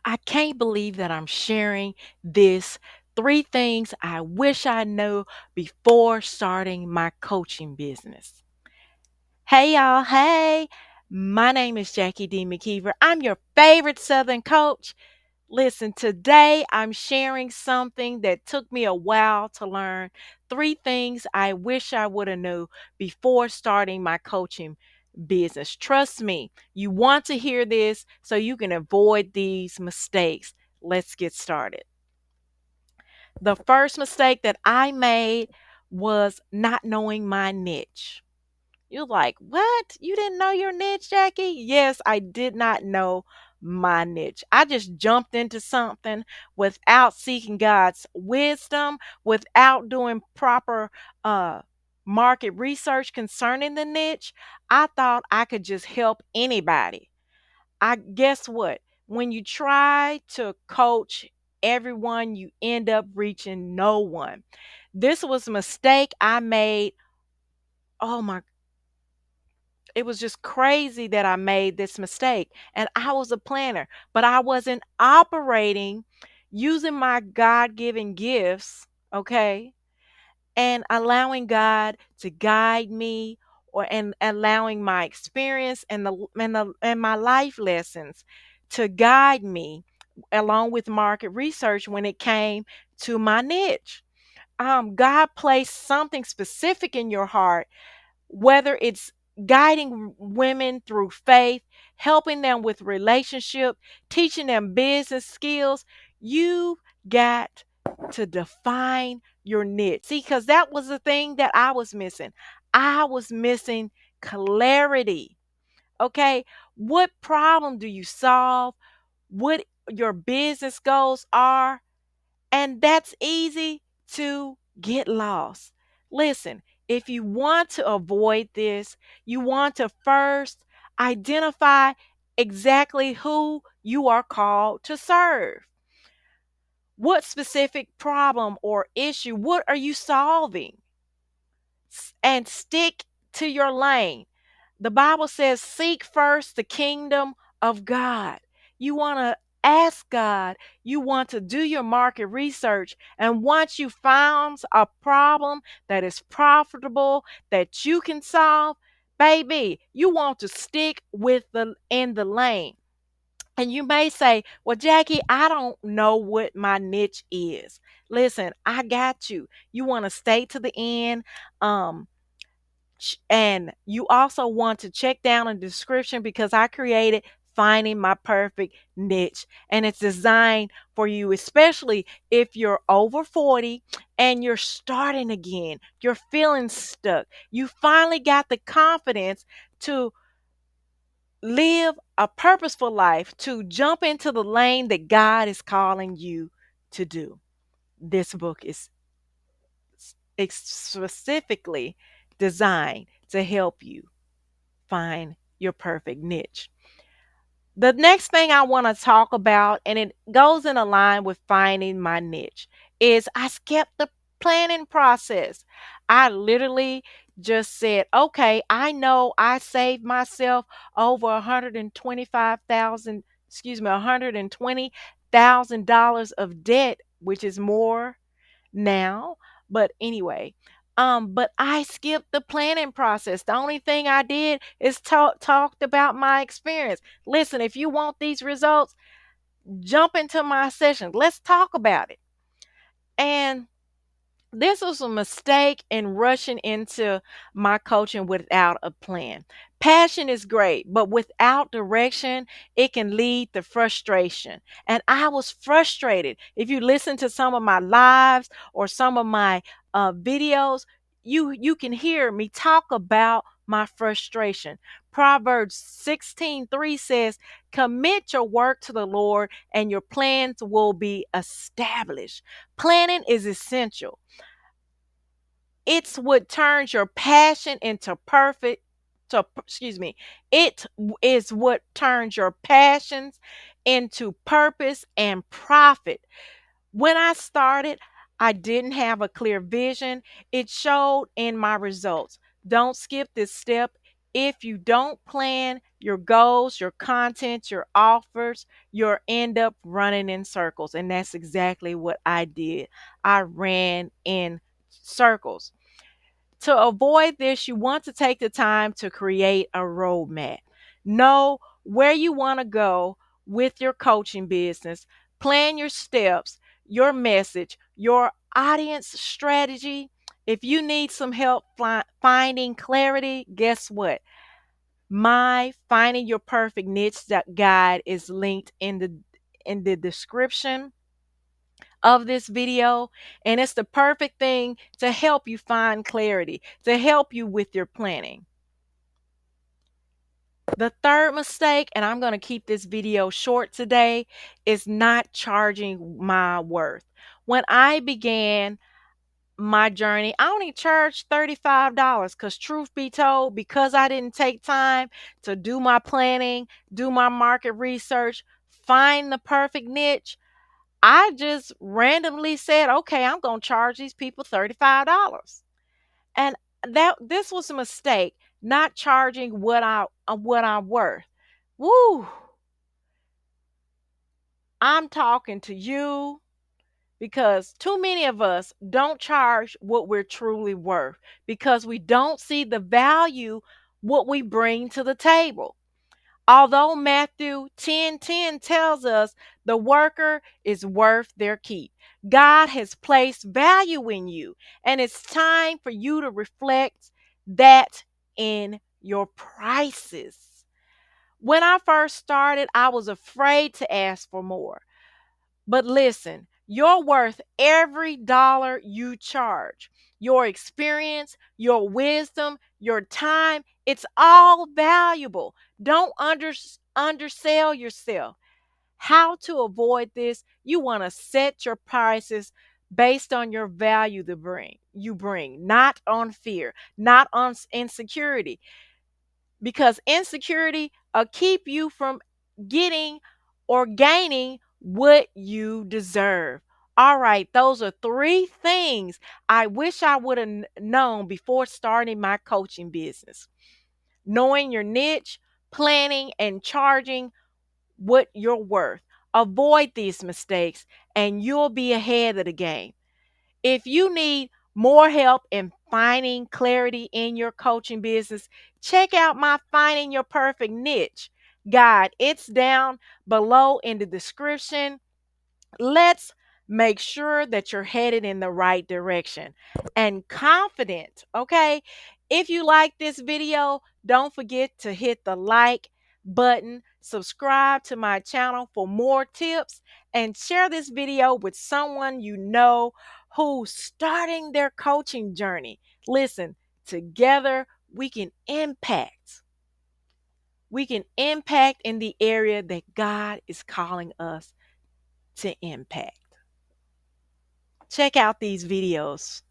I can't believe that I'm sharing this three things I wish I knew before starting my coaching business. Hey, y'all. Hey, my name is Jackie D. McKeever. I'm your favorite Southern coach. Listen, today I'm sharing something that took me a while to learn. Three things I wish I would have knew before starting my coaching business. Trust me, you want to hear this so you can avoid these mistakes. Let's get started. The first mistake that I made was not knowing my niche. You're like, what? You didn't know your niche, Jackie? Yes, I did not know my niche. I just jumped into something without seeking God's wisdom, without doing proper uh market research concerning the niche. I thought I could just help anybody. I guess what? When you try to coach everyone, you end up reaching no one. This was a mistake I made. Oh my, it was just crazy that I made this mistake. And I was a planner, but I wasn't operating using my God given gifts, okay? And allowing God to guide me or and allowing my experience and my life lessons to guide me along with market research when it came to my niche. God placed something specific in your heart, whether it's guiding women through faith, helping them with relationship, teaching them business skills. You got to define your niche. See, because that was the thing that I was missing. I was missing clarity. Okay. What problem do you solve? What your business goals are? And that's easy to get lost. Listen, if you want to avoid this, you want to first identify exactly who you are called to serve. What specific problem or issue, what are you solving? And stick to your lane. The Bible says, seek first the kingdom of God. You want to ask God, you want to do your market research. And once you found a problem that is profitable, that you can solve, baby, you want to stick with the in the lane. And you may say, well, Jackie, I don't know what my niche is. Listen, I got you. You want to stay to the end. Um, and you also want to check down in the description because I created finding my perfect niche, and it's designed for you, especially if you're over 40 and you're starting again, you're feeling stuck, you finally got the confidence to live a purposeful life, to jump into the lane that God is calling you to do. This book is specifically designed to help you find your perfect niche. The next thing I want to talk about, and it goes in a line with finding my niche, is I skipped the planning process. I literally just said, okay, I know I saved myself over 125,000, excuse me, $120,000 of debt, which is more now. But anyway, but I skipped the planning process. The only thing I did is talked about my experience. Listen, if you want these results, jump into my session. Let's talk about it. And this was a mistake in rushing into my coaching without a plan. Passion is great, but without direction, it can lead to frustration. And I was frustrated. If you listen to some of my lives or some of my videos, you can hear me talk about my frustration. Proverbs 16:3 says, commit your work to the Lord and your plans will be established. Planning is essential. It's what turns your passion into perfect to excuse me. It is what turns your passions into purpose and profit. When I started, I didn't have a clear vision. It showed in my results. Don't skip this step. If you don't plan your goals, your content, your offers, you'll end up running in circles. And that's exactly what I did. I ran in circles. To avoid this, you want to take the time to create a roadmap. Know where you want to go with your coaching business. Plan your steps, your message, your audience strategy. If you need some help finding clarity, guess what? My Finding Your Perfect Niche guide is linked in the description of this video, and it's the perfect thing to help you find clarity, to help you with your planning. The third mistake, and I'm going to keep this video short today, is not charging my worth. When I began my journey, I only charged $35 because, truth be told, because I didn't take time to do my planning, do my market research, find the perfect niche, I just randomly said, okay, I'm going to charge these people $35. And this was a mistake, not charging what I'm worth. Woo! I'm talking to you because too many of us don't charge what we're truly worth because we don't see the value what we bring to the table. Although Matthew 10:10 tells us the worker is worth their keep, God has placed value in you, and it's time for you to reflect that in your prices. When I first started, I was afraid to ask for more. But listen, you're worth every dollar you charge. Your experience, your wisdom, your time, it's all valuable. Don't undersell yourself. How to avoid this? You want to set your prices based on your value you bring, not on fear, not on insecurity, because insecurity will keep you from getting or gaining what you deserve. All right, those are three things I wish I would have known before starting my coaching business. Knowing your niche, planning, and charging what you're worth. Avoid these mistakes, and you'll be ahead of the game. If you need more help in finding clarity in your coaching business, check out my Finding Your Perfect Niche guide. It's down below in the description. Let's make sure that you're headed in the right direction and confident. Okay. If you like this video, don't forget to hit the like button, subscribe to my channel for more tips, and share this video with someone you know who's starting their coaching journey. Listen, together we can impact. We can impact in the area that God is calling us to impact. Check out these videos.